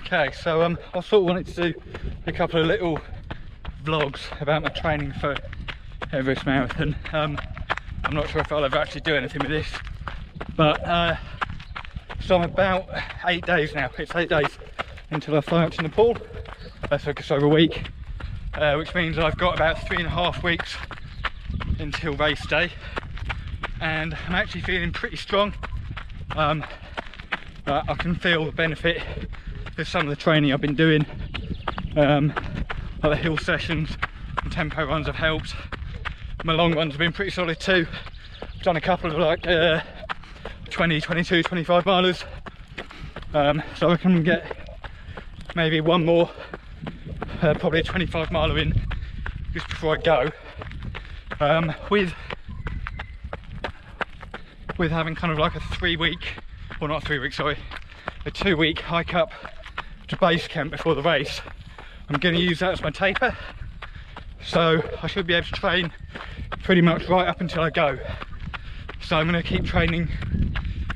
Okay, so I sort of wanted to do a couple of little vlogs about my training for Everest Marathon. I'm not sure if I'll ever actually do anything with this, but so I'm about 8 days now. It's 8 days until I fly out to Nepal. That's just over a week, which means I've got about 3.5 weeks until race day, and I'm actually feeling pretty strong. I can feel the benefit of some of the training I've been doing. Like the hill sessions and tempo runs have helped. My long runs have been pretty solid too. I've done a couple of like 20, 22, 25 milers. So I can get maybe one more, probably a 25 miler in just before I go. With having kind of like a 3 week, or not 3 weeks, sorry, a 2 week hike up to base camp before the race. I'm going to use that as my taper, so I should be able to train pretty much right up until I go. So I'm going to keep training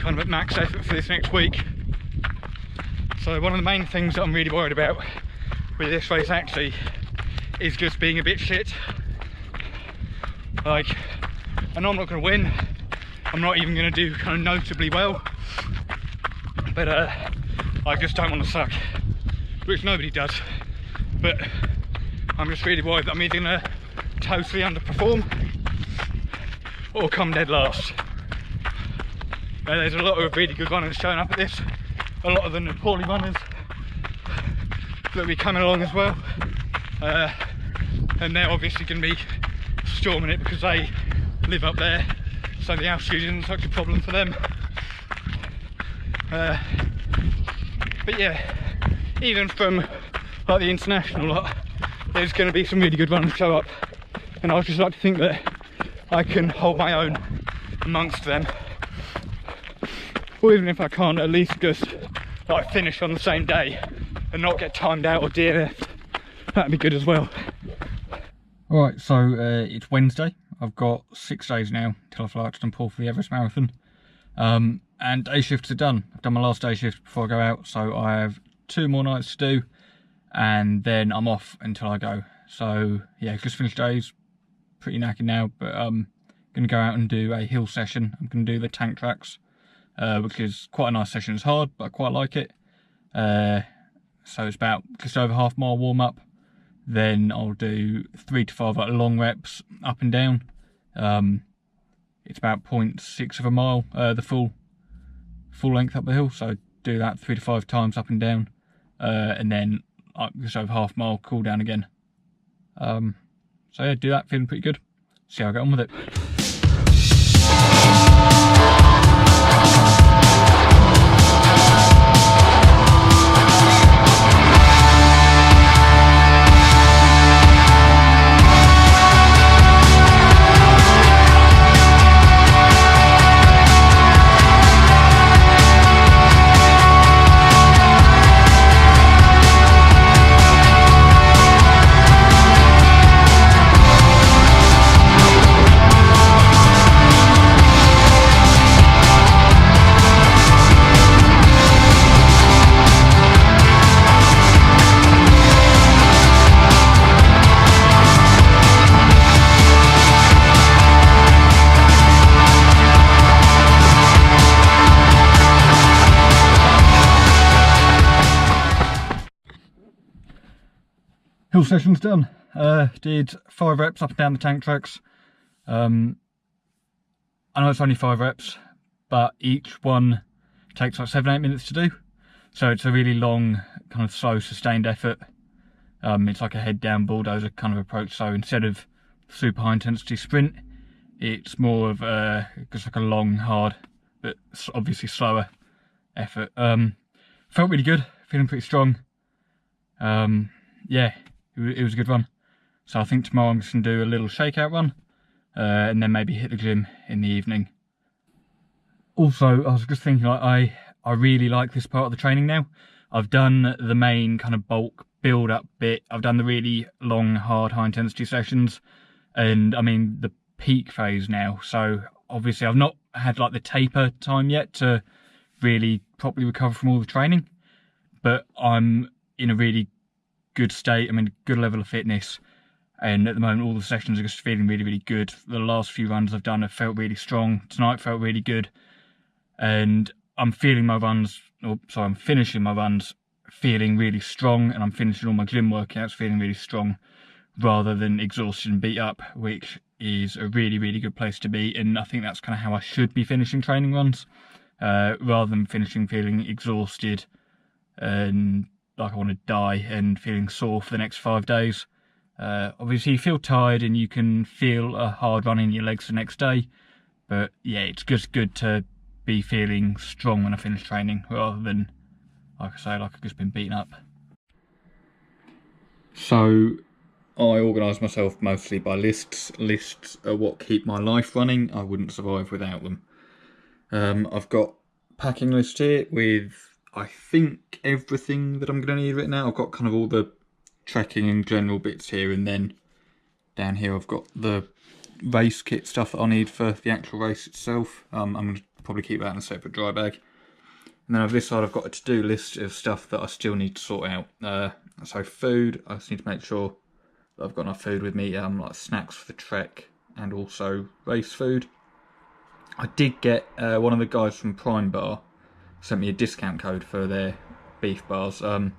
kind of at max effort for this next week. So one of the main things that I'm really worried about with this race actually is just being a bit shit. Like, I know I'm not going to win, I'm not even going to do kind of notably well, but I just don't want to suck, which nobody does. But I'm just really worried that I'm either going to totally underperform or come dead last. There's a lot of really good runners showing up at this, a lot of the Nepali runners that'll be coming along as well, and they're obviously going to be storming it because they live up there, so the altitude isn't such a problem for them. But yeah, even from like the international lot, there's going to be some really good runners show up, and I just like to think that I can hold my own amongst them, or even if I can't, at least just like finish on the same day and not get timed out or DNF'd. That'd be good as well. Alright, so it's Wednesday. I've got 6 days now till I fly out to Nepal for the Everest Marathon, and day shifts are done. I've done my last day shift before I go out, so I have 2 more nights to do, and then I'm off until I go. So yeah, just finished days, pretty knackered now, but I'm going to go out and do a hill session. I'm going to do the tank tracks, which is quite a nice session. It's hard, but I quite like it. So it's about just over half mile warm up. Then I'll do 3 to 5 like long reps up and down. It's about 0.6 of a mile, the full length up the hill. So do that 3 to 5 times up and down, and then just over half mile cool down again. So yeah, do that, feeling pretty good. See how I get on with it. Hill session's done. Did 5 reps up and down the tank tracks. I know it's only 5 reps, but each one takes like 7-8 minutes to do. So it's a really long, kind of slow, sustained effort. It's like a head down bulldozer kind of approach. So instead of super high intensity sprint, it's more of just like a long, hard, but obviously slower effort. Felt really good, feeling pretty strong. Yeah. It was a good run. So I think tomorrow I'm just going to do a little shakeout run, and then maybe hit the gym in the evening. Also, I was just thinking, like, I really like this part of the training now. I've done the main kind of bulk build up bit. I've done the really long, hard, high intensity sessions, and I mean the peak phase now. So obviously I've not had like the taper time yet to really properly recover from all the training. but I'm in a really good state. I'm in a good level of fitness, and at the moment all the sessions are just feeling really, really good. The last few runs I've done have felt really strong. Tonight felt really good, and I'm feeling my runs, I'm finishing my runs feeling really strong, and I'm finishing all my gym workouts feeling really strong, rather than exhausted and beat up, which is a really, really good place to be. And I think that's kind of how I should be finishing training runs, rather than finishing feeling exhausted and like I want to die and feeling sore for the next 5 days. Obviously you feel tired and you can feel a hard run in your legs the next day, but yeah, it's just good to be feeling strong when I finish training, rather than, like I say, like I've just been beaten up. So I organise myself mostly by lists. Lists are what keep my life running. I wouldn't survive without them. I've got packing list here with, I think, everything that I'm going to need written out. I've got kind of all the trekking and general bits here, and then down here I've got the race kit stuff that I need for the actual race itself. I'm going to probably keep that in a separate dry bag. And then on this side I've got a to-do list of stuff that I still need to sort out. So food, I just need to make sure that I've got enough food with me, like snacks for the trek and also race food. I did get one of the guys from Prime Bar sent me a discount code for their beef bars. I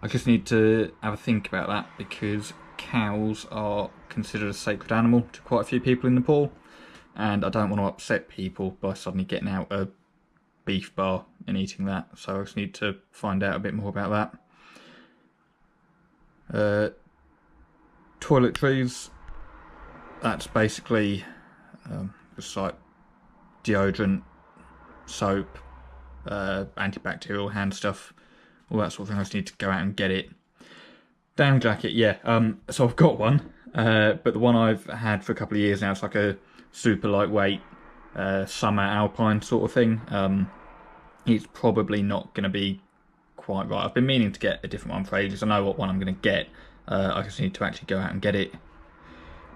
just need to have a think about that, because cows are considered a sacred animal to quite a few people in Nepal, and I don't want to upset people by suddenly getting out a beef bar and eating that, so I just need to find out a bit more about that. Toiletries, that's basically just like deodorant, soap, antibacterial hand stuff, all that sort of thing. I just need to go out and get it. Down jacket, yeah, so I've got one, but the one I've had for a couple of years now, it's like a super lightweight summer alpine sort of thing. It's probably not going to be quite right. I've been meaning to get a different one for ages. I know what one I'm going to get. I just need to actually go out and get it.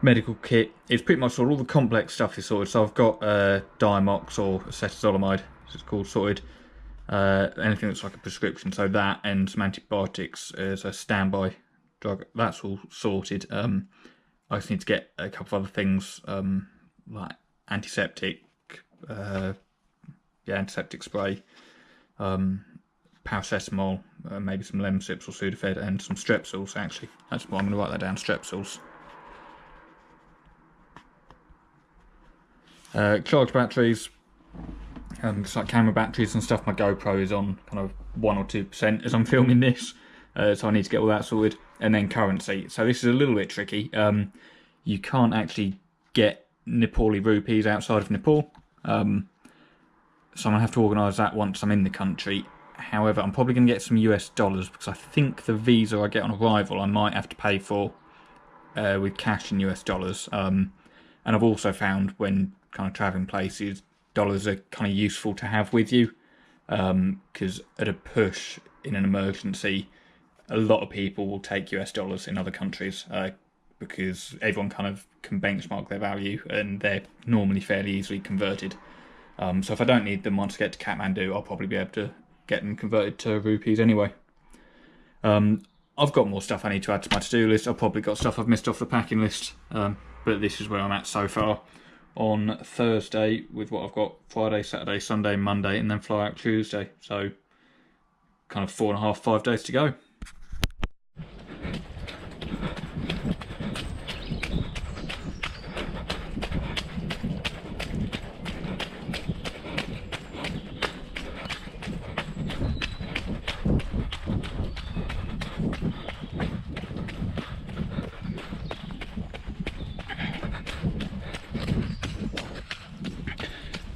Medical kit, it's pretty much all the complex stuff is sorted. So I've got Diamox or acetazolamide, as it's called, sorted. Anything that's like a prescription, so that and some antibiotics as a standby drug, that's all sorted. I just need to get a couple of other things, like antiseptic, antiseptic spray, paracetamol, maybe some Lemsips or Sudafed, and some Strepsils. Actually, that's what I'm going to write that down. Strepsils. Charge batteries, just like camera batteries and stuff. My GoPro is on kind of 1 or 2% as I'm filming this, so I need to get all that sorted. And then currency. So this is a little bit tricky. You can't actually get Nepali rupees outside of Nepal, so I'm going to have to organise that once I'm in the country. However, I'm probably going to get some US dollars, because I think the visa I get on arrival I might have to pay for with cash in US dollars. And I've also found when kind of travelling places, dollars are kind of useful to have with you, because at a push in an emergency, a lot of people will take US dollars in other countries, because everyone kind of can benchmark their value and they're normally fairly easily converted. So if I don't need them once I get to Kathmandu, I'll probably be able to get them converted to rupees anyway. I've got more stuff I need to add to my to-do list. I've probably got stuff I've missed off the packing list, but this is where I'm at so far on Thursday with what I've got Friday, Saturday, Sunday, Monday, and then fly out Tuesday. So kind of 4.5, 5 days to go.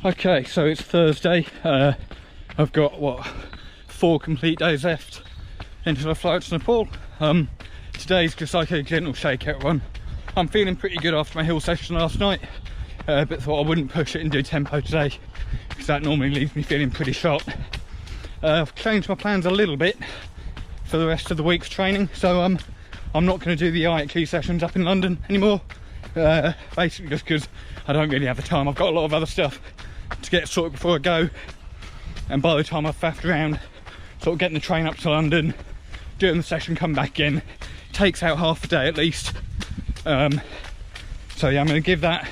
Okay, so it's Thursday. I've got, what, 4 complete days left until I fly out to Nepal. Today's just like a gentle shakeout run. I'm feeling pretty good after my hill session last night, but thought I wouldn't push it and do tempo today, because that normally leaves me feeling pretty sharp. I've changed my plans a little bit for the rest of the week's training, so I'm not going to do the IHG sessions up in London anymore, basically just because I don't really have the time. I've got a lot of other stuff to get sorted before I go, and by the time I've faffed around sort of getting the train up to London, doing the session, come back again, takes out half a day at least. So yeah, I'm going to give that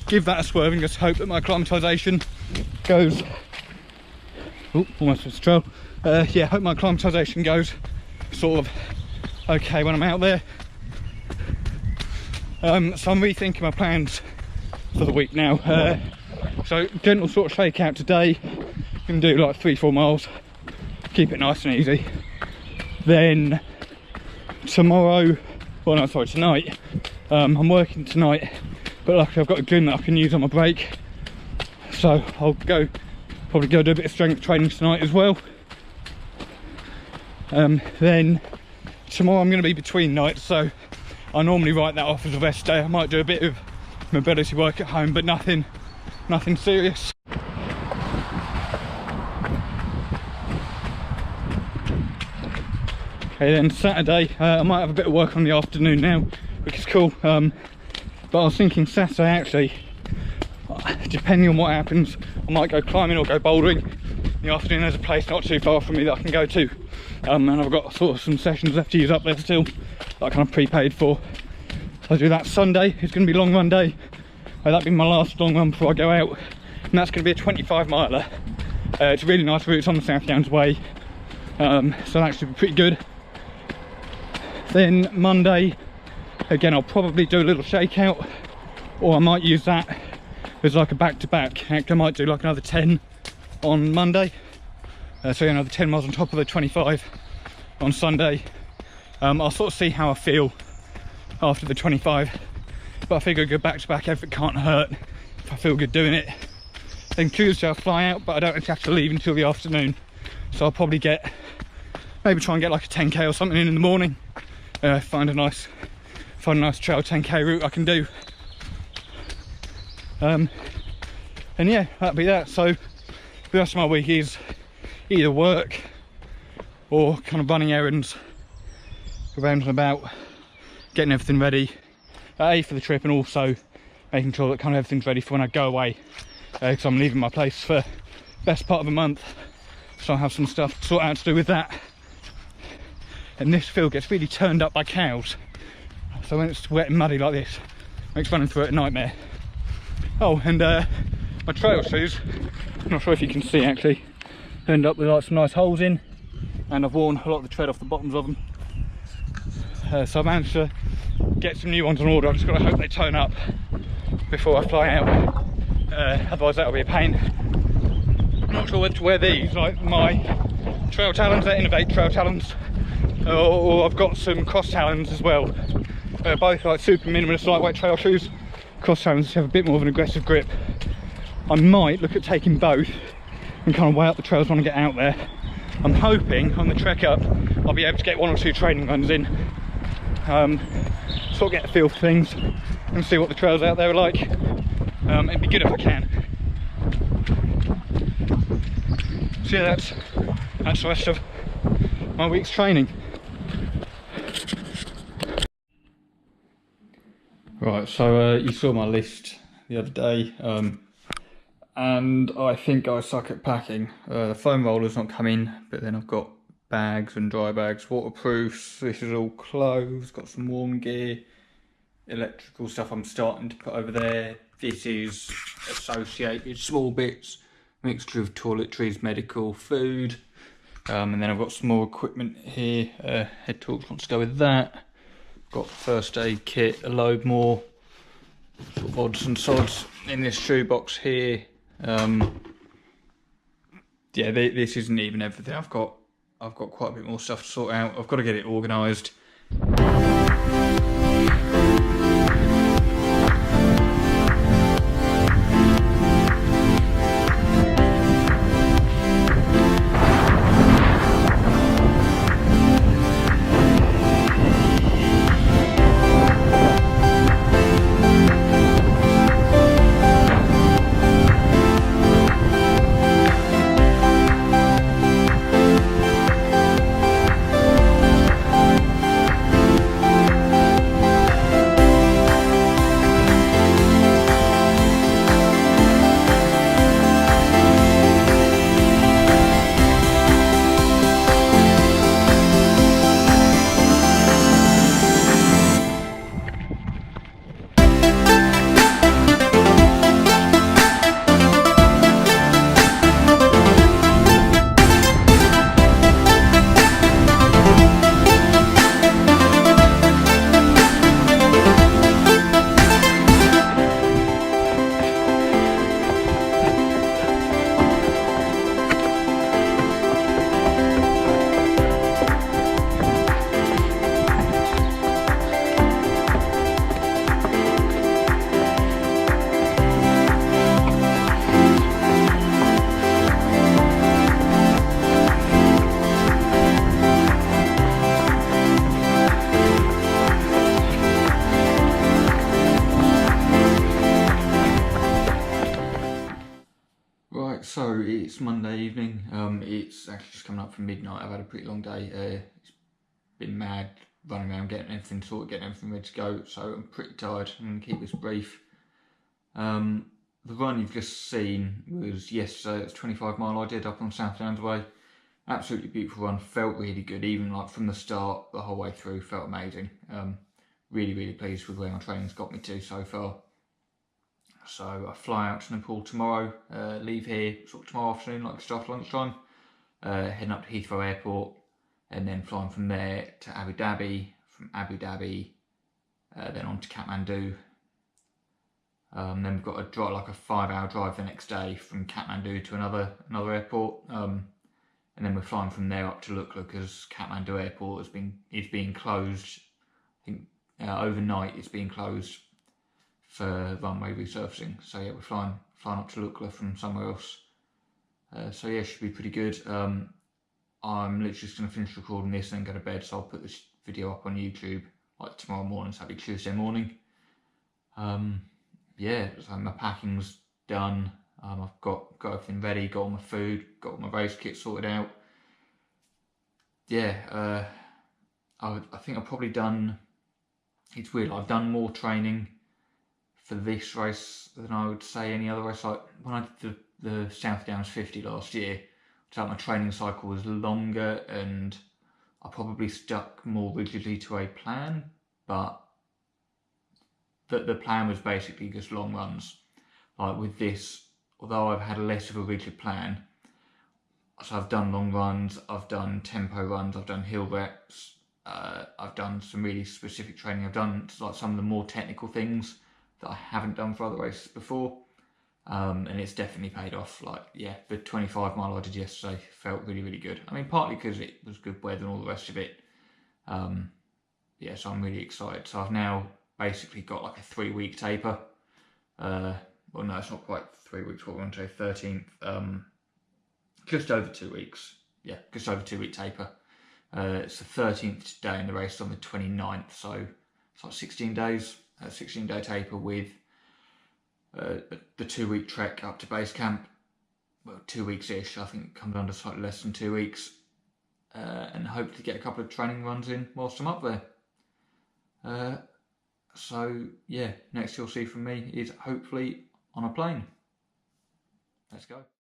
a swerve and just hope that my acclimatisation goes. Oh, almost missed the trail. Yeah, hope my acclimatisation goes sort of okay when I'm out there. So I'm rethinking my plans for the week now. So gentle sort of shake out today. Can do like 3-4 miles, keep it nice and easy. Then tomorrow, well no, sorry, tonight, I'm working tonight, but luckily I've got a gym that I can use on my break, so I'll probably go do a bit of strength training tonight as well. Then tomorrow I'm going to be between nights, so I normally write that off as a rest day. I might do a bit of mobility work at home, but nothing serious. Okay, then Saturday, I might have a bit of work on the afternoon now, which is cool. But I was thinking Saturday actually, depending on what happens, I might go climbing or go bouldering. In the afternoon there's a place not too far from me that I can go to. And I've got sort of some sessions left to use up there still, that I kind of prepaid for. So I'll do that Sunday. It's going to be a long run day. That'll be my last long run before I go out. And that's going to be a 25 miler. It's a really nice route, it's on the South Downs Way. So that should be pretty good. Then Monday, again I'll probably do a little shakeout, or I might use that as like a back-to-back. Actually I might do like another 10 on Monday, so another 10 miles on top of the 25 on Sunday. I'll sort of see how I feel after the 25, but I figure a good back-to-back effort can't hurt if I feel good doing it. Then Tuesday I'll fly out, but I don't actually have to leave until the afternoon, so I'll probably maybe try and get like a 10k or something in the morning. Find a nice trail 10k route I can do. And yeah, that'll be that. So the rest of my week is either work or kind of running errands around and about, getting everything ready, A, for the trip, and also making sure that kind of everything's ready for when I go away, because I'm leaving my place for the best part of a month, so I have some stuff to sort out to do with that. And this field gets really turned up by cows, so when it's wet and muddy like this, it makes running through it a nightmare. Oh, and my trail shoes, I'm not sure if you can see actually, turned up with like some nice holes in, and I've worn a lot of the tread off the bottoms of them. So I managed to get some new ones on order. I've just got to hope they turn up before I fly out, otherwise that'll be a pain. I'm not sure whether to wear these, like my trail talons, they're Innovate trail talons, or I've got some cross talons as well. Both like super minimalist lightweight trail shoes. Cross talons have a bit more of an aggressive grip. I might look at taking both and kind of weigh up the trails when I get out there. I'm hoping on the trek up I'll be able to get 1 or 2 training runs in, sort of get a feel for things and see what the trails out there are like. It'd be good if I can. So yeah, that's the rest of my week's training. Right, so you saw my list the other day, and I think I suck at packing. The foam roller's not come in, but then I've got bags and dry bags, waterproofs. This is all clothes, got some warm gear, electrical stuff I'm starting to put over there. This is associated small bits, mixture of toiletries, medical, food, and then I've got some more equipment here. Head torch wants to go with that. Got first aid kit, a load more sort of odds and sods in this shoebox here. Yeah, this isn't even everything. I've got quite a bit more stuff to sort out. I've got to get it organised. it's Monday evening. It's actually just coming up from midnight. I've had a pretty long day. It's been mad running around getting everything sorted, getting everything ready to go. So I'm pretty tired. I'm going to keep this brief. The run you've just seen was yesterday. It's a 25 mile I did up on South Downs Way. Absolutely beautiful run. Felt really good, even like from the start, the whole way through. Felt amazing. Really pleased with where my training's got me to so far. So I fly out to Nepal tomorrow, leave here sort of tomorrow afternoon, like just after lunchtime, heading up to Heathrow Airport, and then flying from there to Abu Dhabi, from Abu Dhabi, then on to Kathmandu. Then we've got a drive, like a 5-hour drive the next day from Kathmandu to another airport, and then we're flying from there up to Lukla because Kathmandu Airport is being closed. I think overnight it's being closed for runway resurfacing. So yeah, we're flying up to Lukla from somewhere else. So yeah, should be pretty good. I'm literally just going to finish recording this and then go to bed, so I'll put this video up on YouTube like tomorrow morning, so that'll be Tuesday morning. Yeah, so my packing's done. I've got everything ready, got all my food, got all my race kit sorted out. Yeah, I think I've probably done, it's weird, I've done more training for this race than I would say any other race. Like when I did the South Downs 50 last year, so my training cycle was longer and I probably stuck more rigidly to a plan, but the plan was basically just long runs. Like with this, although I've had less of a rigid plan, so I've done long runs, I've done tempo runs, I've done hill reps, I've done some really specific training, I've done like some of the more technical things that I haven't done for other races before, and it's definitely paid off. Like, yeah, the 25 mile I did yesterday felt really good. I mean, partly because it was good weather and all the rest of it. Yeah, so I'm really excited. So I've now basically got like a 3-week taper. Well, no, it's not quite 3 weeks. What we're on to 13th. Just over 2 weeks. Yeah, just over 2-week taper. It's the 13th day in the race on the 29th, so it's like 16 days. 16-day taper with the 2-week trek up to base camp. Well, 2 weeks-ish. I think it comes under slightly less than 2 weeks. And hopefully get a couple of training runs in whilst I'm up there. So yeah, next you'll see from me is hopefully on a plane. Let's go.